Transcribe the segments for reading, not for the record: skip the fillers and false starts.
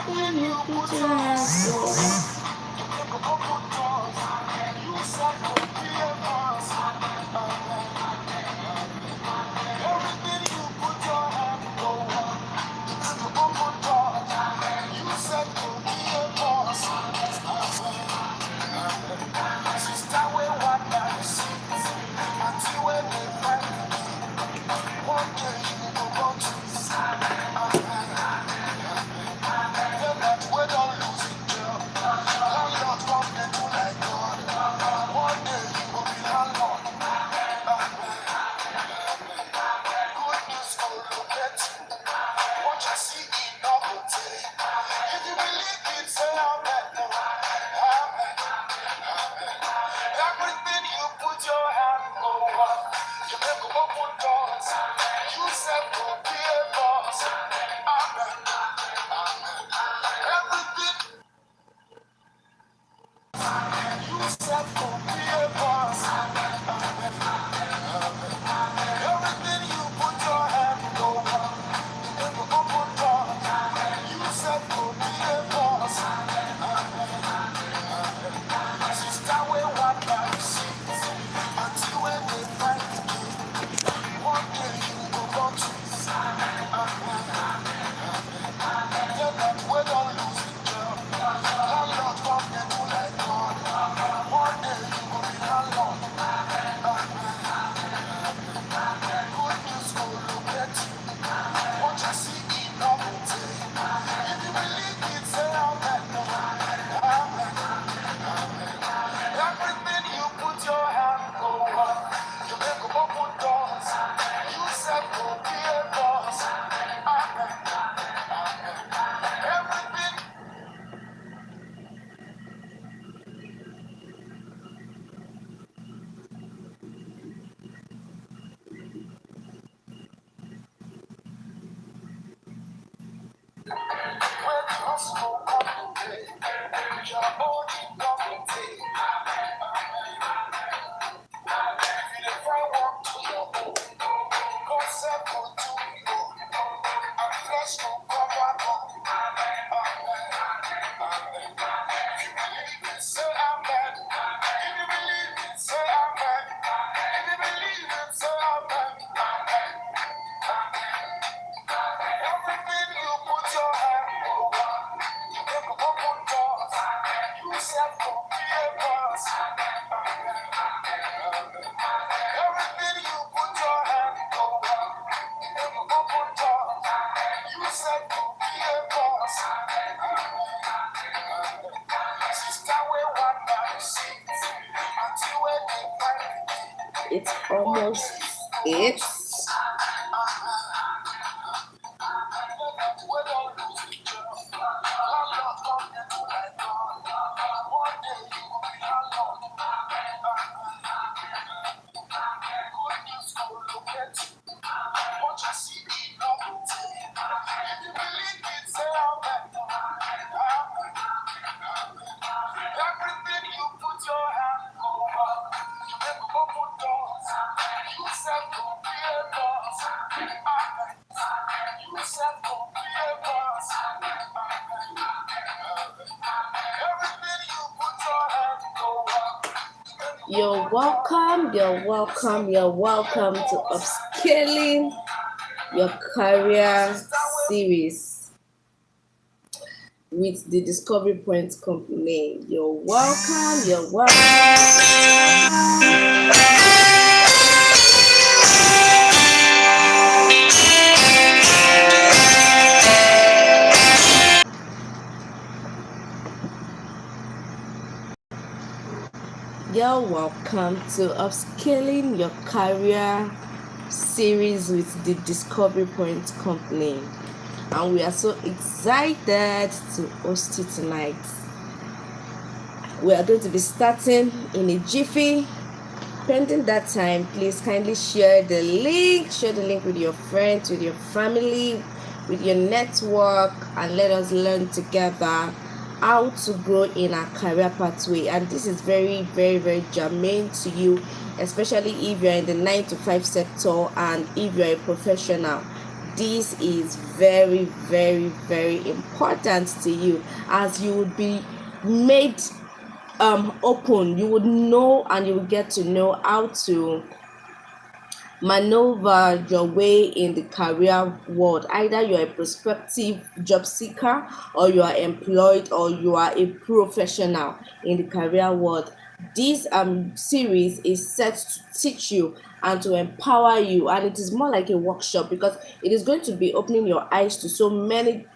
When you put your hands go. It's almost 8. You're welcome, you're welcome, you're welcome to Upscaling Your Career series with the Discovery Point Company. You're welcome, you're welcome. You're welcome to Upscaling Your Career series with the Discovery Point Company. And we are so excited to host you tonight. We are going to be starting in a jiffy. Pending that time, please kindly share the link with your friends, with your family, with your network, and let us learn together how to grow in our career pathway. And this is very, very, very germane to you, especially if you're in the 9 to 5 sector and if you're a professional. this is very, very, very important to you, as you would be made open. You would know, and you will get to know how to maneuver your way in the career world. Either you're a prospective job seeker, or you are employed, or you are a professional in the career world. This series is set to teach you and to empower you, and it is more like a workshop, because it is going to be opening your eyes to so many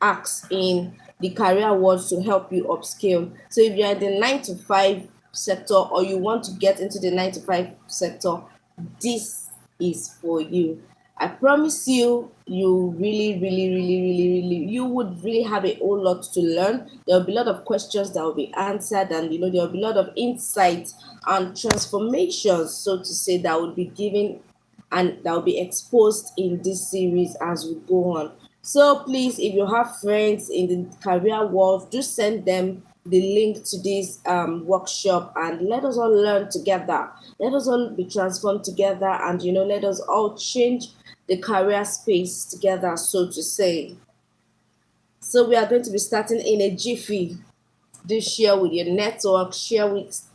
acts in the career world to help you upscale. So if you're in the 9 to 5 sector, or you want to get into the 9 to 5 sector, this is for you. I promise you, you really, really, really, really, really, you would really have a whole lot to learn. There will be a lot of questions that will be answered, and there will be a lot of insight and transformations, so to say, that would be given and that will be exposed in this series as we go on. So please, if you have friends in the career world, do send them the link to this workshop, and let us all learn together. Let us all be transformed together, and let us all change the career space together, so to say. So we are going to be starting in a jiffy. Do share with your network, share with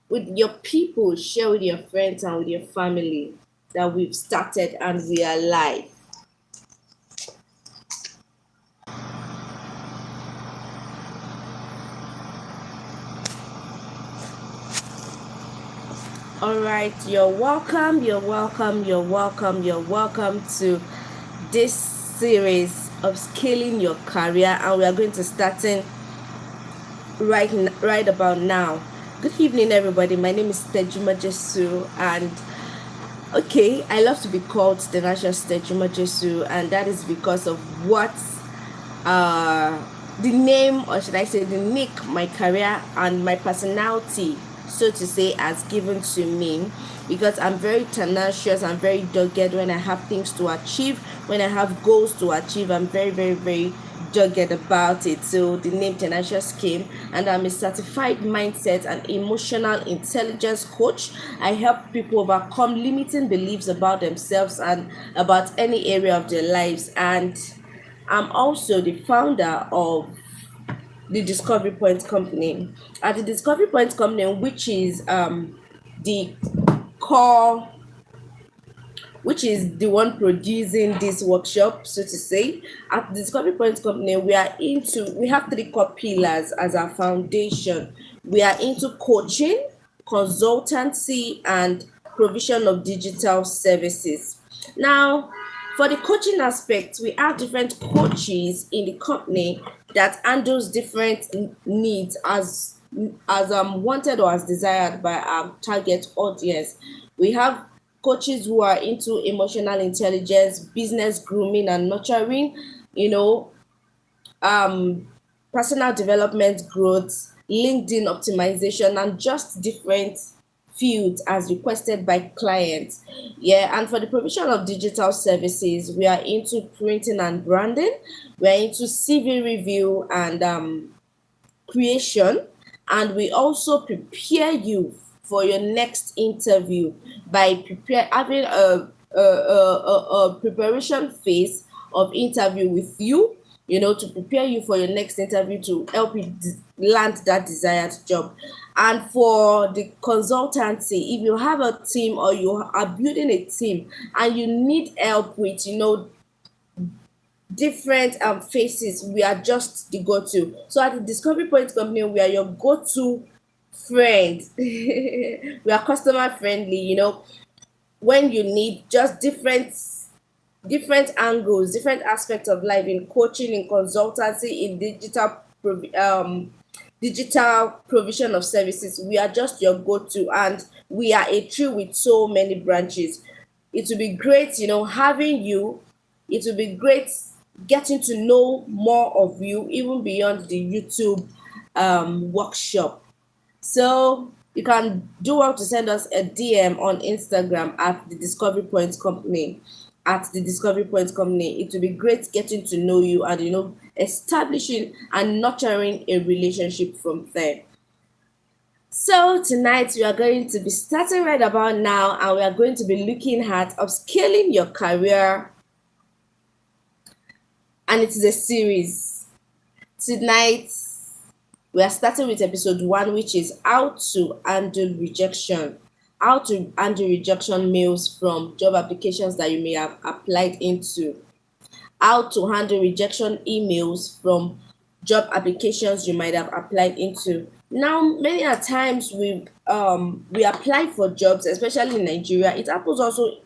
your people, share with your friends and with your family that we've started and we are live. All right, you're welcome, you're welcome, you're welcome, you're welcome to this series of scaling your career, and we are going to start in right about now. Good evening, everybody. My name is Tejuma Jesu, and okay, I love to be called the National Tejuma Jesu, and that is because of what the name, or should I say the nick, my career and my personality, so to say, has given to me, because I'm very tenacious, I'm very dogged when I have things to achieve, when I have goals to achieve. I'm very, very, very dogged about it. So the name Tenacious came, and I'm a certified mindset and emotional intelligence coach. I help people overcome limiting beliefs about themselves and about any area of their lives, and I'm also the founder of the Discovery Point Company. At the Discovery Point Company, which is the core, which is the one producing this workshop, so to say. At the Discovery Point Company, we have 3 core pillars as our foundation. We are into coaching, consultancy, and provision of digital services. Now, for the coaching aspect, we have different coaches in the company that handles different needs as wanted or as desired by our target audience. We have coaches who are into emotional intelligence, business grooming and nurturing, you know, personal development growth, LinkedIn optimization, and just different fields as requested by clients. Yeah, and for the provision of digital services, we are into printing and branding, we are into CV review and creation, and we also prepare you for your next interview by having a preparation phase of interview with you, to prepare you for your next interview, to help you land that desired job. And for the consultancy, if you have a team or you are building a team and you need help with different faces, we are just the go-to. So at the Discovery Point Company, we are your go-to friend. We are customer friendly, when you need just different angles, different aspects of life, in coaching, in consultancy, in digital provision of services. We are just your go-to, and we are a tree with so many branches. It will be great, having you. It will be great getting to know more of you, even beyond the YouTube workshop. So you can do well to send us a DM on Instagram at the Discovery Point Company. At the Discovery Point Company, it will be great getting to know you and establishing and nurturing a relationship from there. So tonight we are going to be starting right about now, and we are going to be looking at upscaling your career and it is a series. Tonight we are starting with episode 1, which is how to handle rejection. How to handle rejection mails from job applications that you may have applied into. How to handle rejection emails from job applications you might have applied into. Now, many a times we apply for jobs, especially in Nigeria. It happens also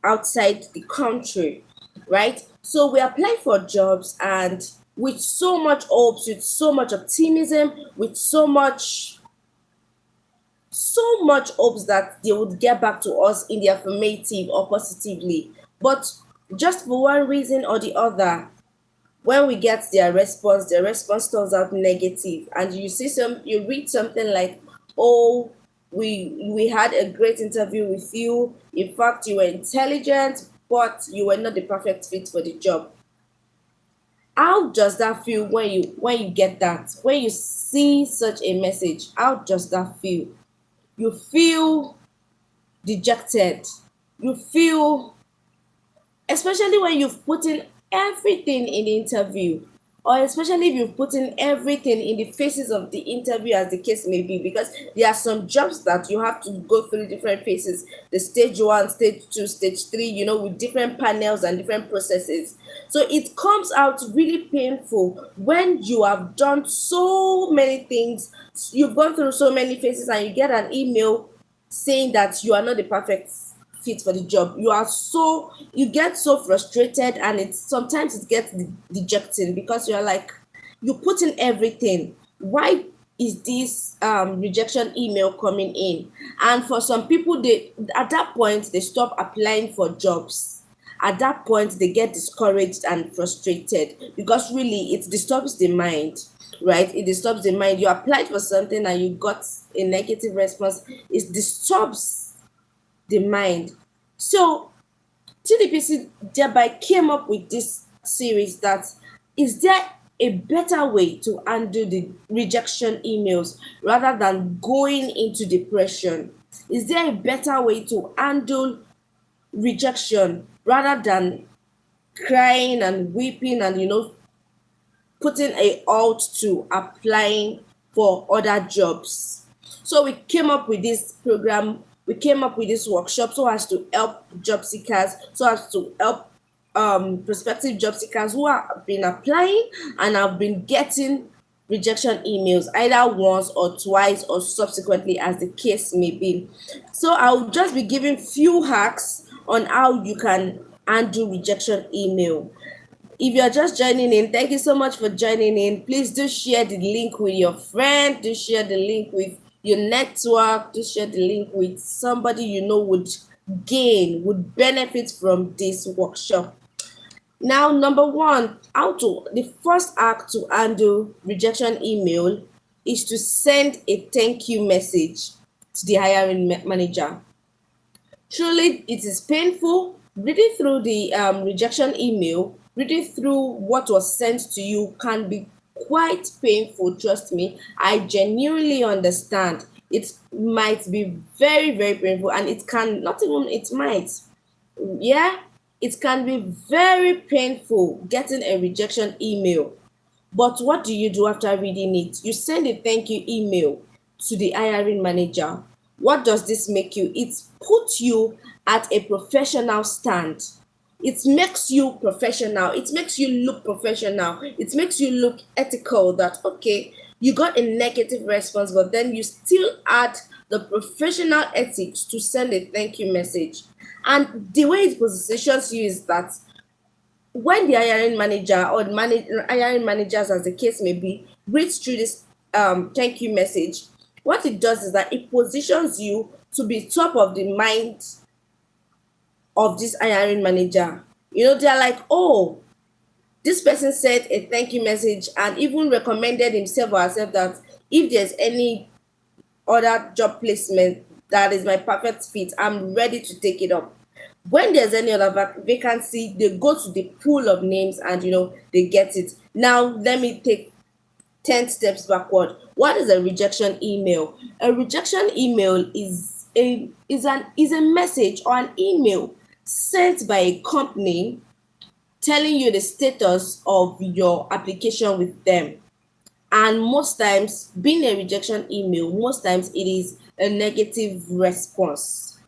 outside the country, right? So we apply for jobs, and with so much hopes, with so much optimism, with so much hopes that they would get back to us in the affirmative or positively. But just for one reason or the other, when we get their response turns out negative, and you read something like, oh, we had a great interview with you. In fact, you were intelligent, but you were not the perfect fit for the job. How does that feel when you get that? When you see such a message, how does that feel? You feel dejected. You feel, especially when you've put in everything in the interview, or especially if you've put in everything in the phases of the interview, as the case may be, because there are some jobs that you have to go through different phases, the stage 1, stage 2, stage 3, with different panels and different processes. So it comes out really painful when you have done so many things, you've gone through so many phases, and you get an email saying that you are not the perfect fit for the job. You get so frustrated, and sometimes it gets dejecting, because you're like, you put in everything. Why is this rejection email coming in? And for some people, they at that point they stop applying for jobs. At that point they get discouraged and frustrated, because really it disturbs the mind, right? It disturbs the mind. You applied for something and you got a negative response. It disturbs the mind. So TDPC thereby came up with this series, that is there a better way to handle the rejection emails rather than going into depression? Is there a better way to handle rejection rather than crying and weeping and putting a halt to applying for other jobs? So we came up with this program, we came up with this workshop, so as to help job seekers, so as to help prospective job seekers who have been applying and have been getting rejection emails either once or twice or subsequently, as the case may be. So I'll just be giving few hacks on how you can handle rejection email. If you're just joining in, thank you so much for joining in. Please do share the link with your friend, do share the link with your network, do share the link with somebody you know would benefit from this workshop. Now, number 1, the first hack to handle rejection email is to send a thank you message to the hiring manager. Truly, it is painful. Reading through the rejection email, reading through what was sent to you can be quite painful. Trust me, I genuinely understand. It might be very, very painful, and it can not even, it might, yeah, it can be very painful getting a rejection email. But what do you do after reading it? You send a thank you email to the hiring manager. What does this make you? It puts you at a professional stand. It makes you professional. It makes you look professional. It makes you look ethical, that, okay, you got a negative response, but then you still add the professional ethics to send a thank you message. And the way it positions you is that when the hiring manager or hiring managers, as the case may be, reads through this thank you message, what it does is that it positions you to be top of the mind of this hiring manager. They're like, oh, this person sent a thank you message and even recommended himself or herself that if there's any other job placement that is my perfect fit, I'm ready to take it up. When there's any other vacancy, they go to the pool of names and they get it. Now let me take 10 steps backward. What is a rejection email? A rejection email is a message or an email sent by a company telling you the status of your application with them. And most times, being a rejection email, most times it is a negative response.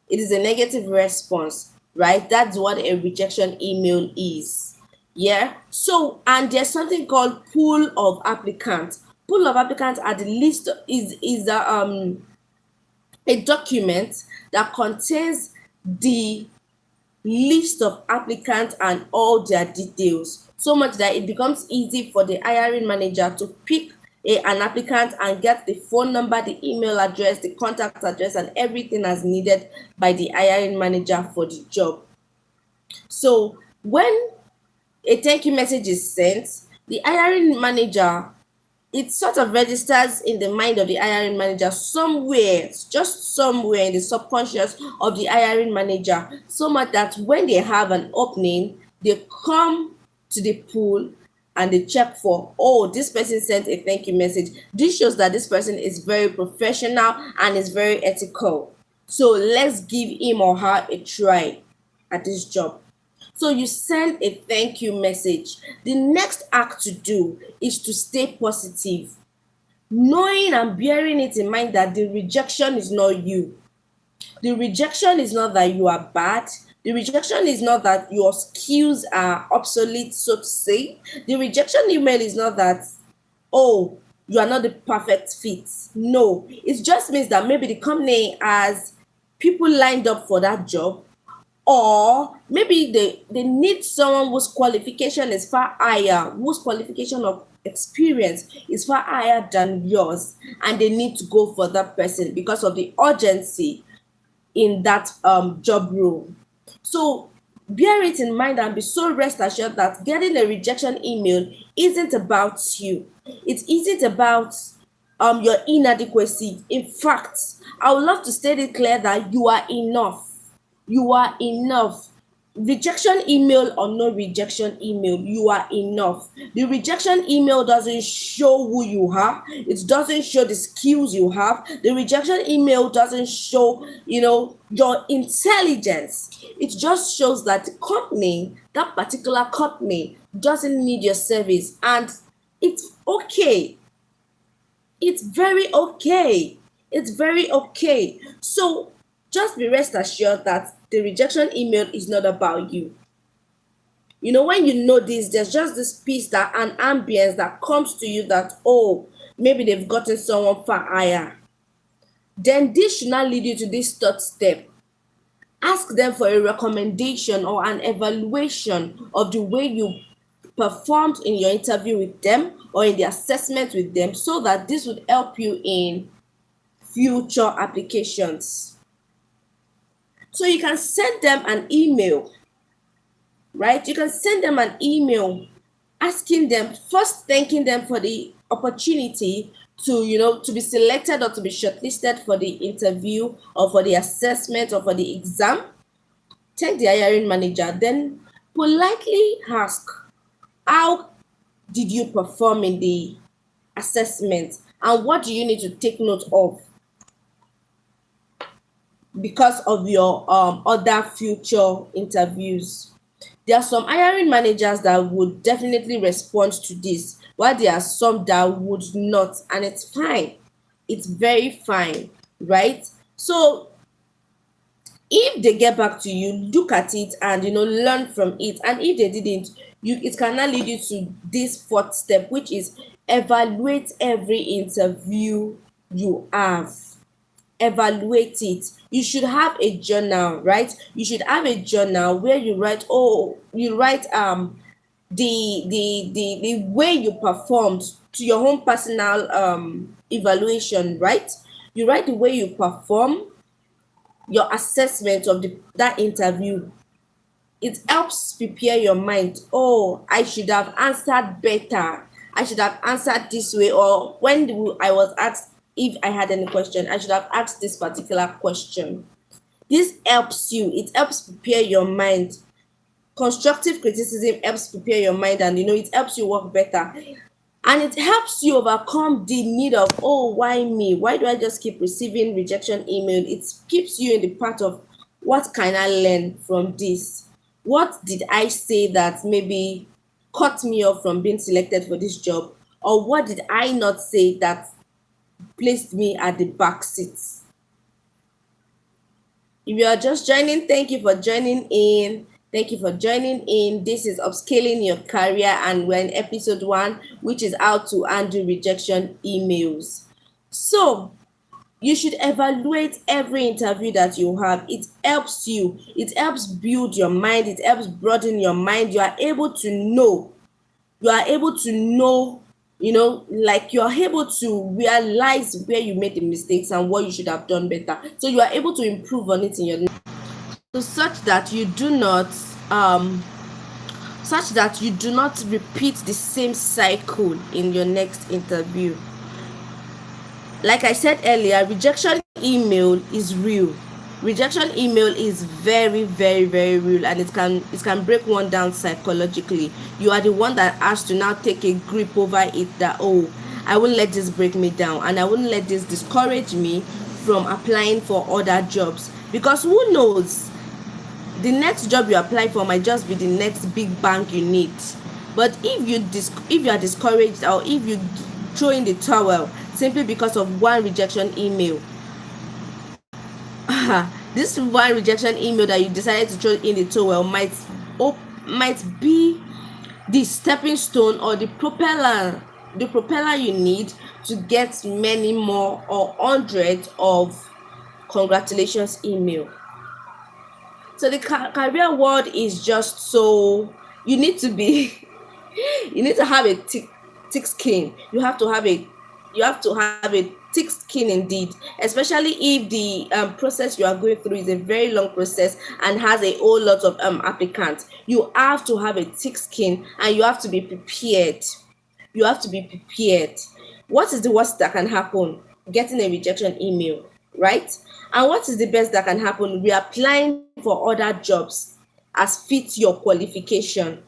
It is a negative response, right? That's what a rejection email is. Yeah. So, and there's something called pool of applicants. Pool of applicants are the list, is a document that contains the list of applicants and all their details, so much that it becomes easy for the hiring manager to pick an applicant and get the phone number, the email address, the contact address, and everything as needed by the hiring manager for the job. So when a thank you message is sent, the hiring manager, it sort of registers in the mind of the hiring manager somewhere, just somewhere in the subconscious of the hiring manager, so much that when they have an opening, they come to the pool and they check for, oh, this person sent a thank you message. This shows that this person is very professional and is very ethical. So let's give him or her a try at this job. So you send a thank you message. The next act to do is to stay positive, knowing and bearing it in mind that the rejection is not you. The rejection is not that you are bad. The rejection is not that your skills are obsolete, so to say. The rejection email is not that, oh, you are not the perfect fit. No, it just means that maybe the company has people lined up for that job, or maybe they need someone whose qualification is far higher, whose qualification of experience is far higher than yours, and they need to go for that person because of the urgency in that job role. So bear it in mind and be so rest assured that getting a rejection email isn't about you. It isn't about your inadequacy. In fact, I would love to state it clear that you are enough. You are enough. Rejection email or no rejection email, you are enough. The rejection email doesn't show who you are, it doesn't show the skills you have. The rejection email doesn't show, your intelligence. It just shows that the company, that particular company, doesn't need your service, and it's okay. It's very okay. It's very okay. So just be rest assured that the rejection email is not about you. When you know this, there's just this peace, that an ambience that comes to you that, oh, maybe they've gotten someone far higher. Then this should not lead you to this third step. Ask them for a recommendation or an evaluation of the way you performed in your interview with them or in the assessment with them, so that this would help you in future applications. So you can send them an email, right? You can send them an email asking them, first thanking them for the opportunity to be selected or to be shortlisted for the interview or for the assessment or for the exam. Thank the hiring manager, then politely ask, how did you perform in the assessment, and what do you need to take note of because of your other future interviews? There are some hiring managers that would definitely respond to this, while there are some that would not, and it's fine. It's very fine, right? So if they get back to you, look at it and learn from it. And if they didn't, it cannot lead you to this fourth step, which is evaluate every interview you have. Evaluate it. You should have a journal, right? You should have a journal where you write the way you performed, to your own personal evaluation, right? You write the way you perform, your assessment of that interview. It helps prepare your mind. Oh, I should have answered better. I should have answered this way. Or when I was asked if I had any question, I should have asked this particular question. This helps you. It helps prepare your mind. Constructive criticism helps prepare your mind, and it helps you work better. And it helps you overcome the need of, oh, why me? Why do I just keep receiving rejection email? It keeps you in the path of, what can I learn from this? What did I say that maybe cut me off from being selected for this job? Or what did I not say that placed me at the back seat? If you are just joining, thank you for joining in. Thank you for joining in. This is Upscaling Your Career, and we're in episode 1, which is how to handle rejection emails. So, you should evaluate every interview that you have. It helps you, it helps build your mind, it helps broaden your mind. You are able to know, like you are able to realize where you made the mistakes and what you should have done better. So you are able to improve on it in your, so such that you do not repeat the same cycle in your next interview. Like I said earlier, rejection email is real. Rejection email is very, very, very real, and it can break one down psychologically. You are the one that has to now take a grip over it, that, oh, I won't let this break me down, and I won't let this discourage me from applying for other jobs. Because who knows, the next job you apply for might just be the next big bank you need. But if you are discouraged, or if you throw in the towel simply because of one rejection email, this one rejection email that you decided to throw in the towel might be the stepping stone or the propeller you need to get many more or hundreds of congratulations email. So the career world is just so, you need to be you need to have a thick skin. You have to have a thick skin indeed, especially if the process you are going through is a very long process and has a whole lot of applicants. You have to have a thick skin, and you have to be prepared. What is the worst that can happen? Getting a rejection email, right? And what is the best that can happen? Reapplying for other jobs as fit your qualification.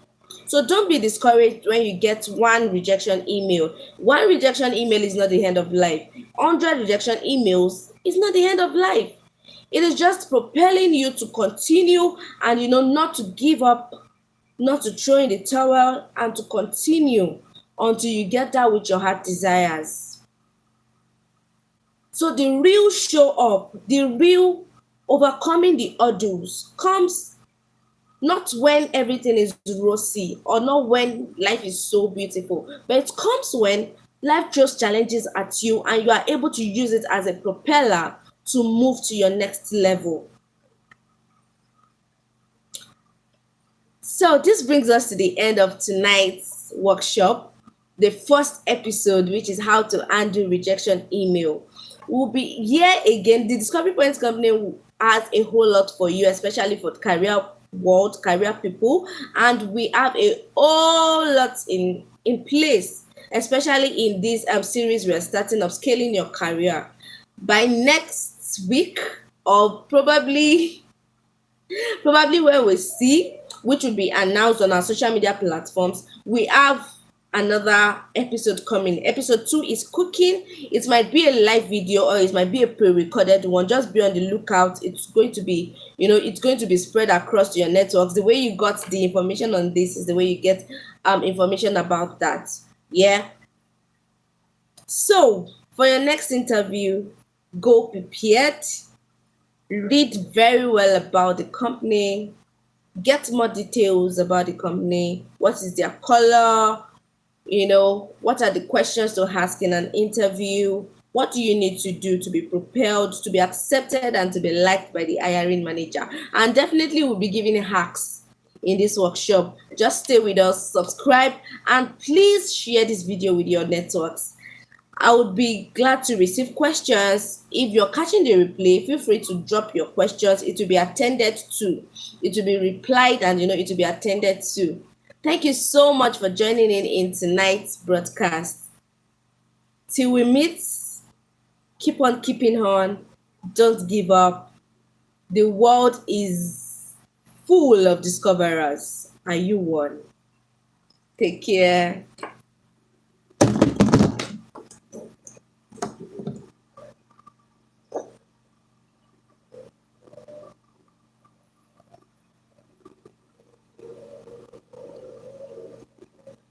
So don't be discouraged when you get one rejection email. One rejection email is not the end of life. 100 rejection emails is not the end of life. It is just propelling you to continue, and not to give up, not to throw in the towel, and to continue until you get that which your heart desires. So the real show up, the real overcoming the hurdles comes not when everything is rosy, or not when life is so beautiful, but it comes when life throws challenges at you and you are able to use it as a propeller to move to your next level. So this brings us to the end of tonight's workshop, the first episode, which is how to handle rejection email. We'll be here again. The Discovery Points Company has a whole lot for you, especially for career people, and we have a whole lot in place, especially in this series we are starting of scaling your career. By next week, or probably when we see, which will be announced on our social media platforms, we have another episode coming. Episode 2 is cooking. It might be a live video, or it might be a pre-recorded one. Just be on the lookout. It's going to be spread across your networks. The way you got the information on this is the way you get information about that. Yeah. So for your next interview, go prepared. Read very well about the company. Get more details about the company. What is their color? What are the questions to ask in an interview? What do you need to do to be propelled, to be accepted, and to be liked by the hiring manager? And definitely we'll be giving hacks in this workshop. Just stay with us, subscribe, and please share this video with your networks. I would be glad to receive questions. If you're catching the replay, feel free to drop your questions. It will be attended to. It will be replied, and it will be attended to. Thank you so much for joining in tonight's broadcast. Till we meet, keep on keeping on. Don't give up. The world is full of discoverers. Are you one? Take care.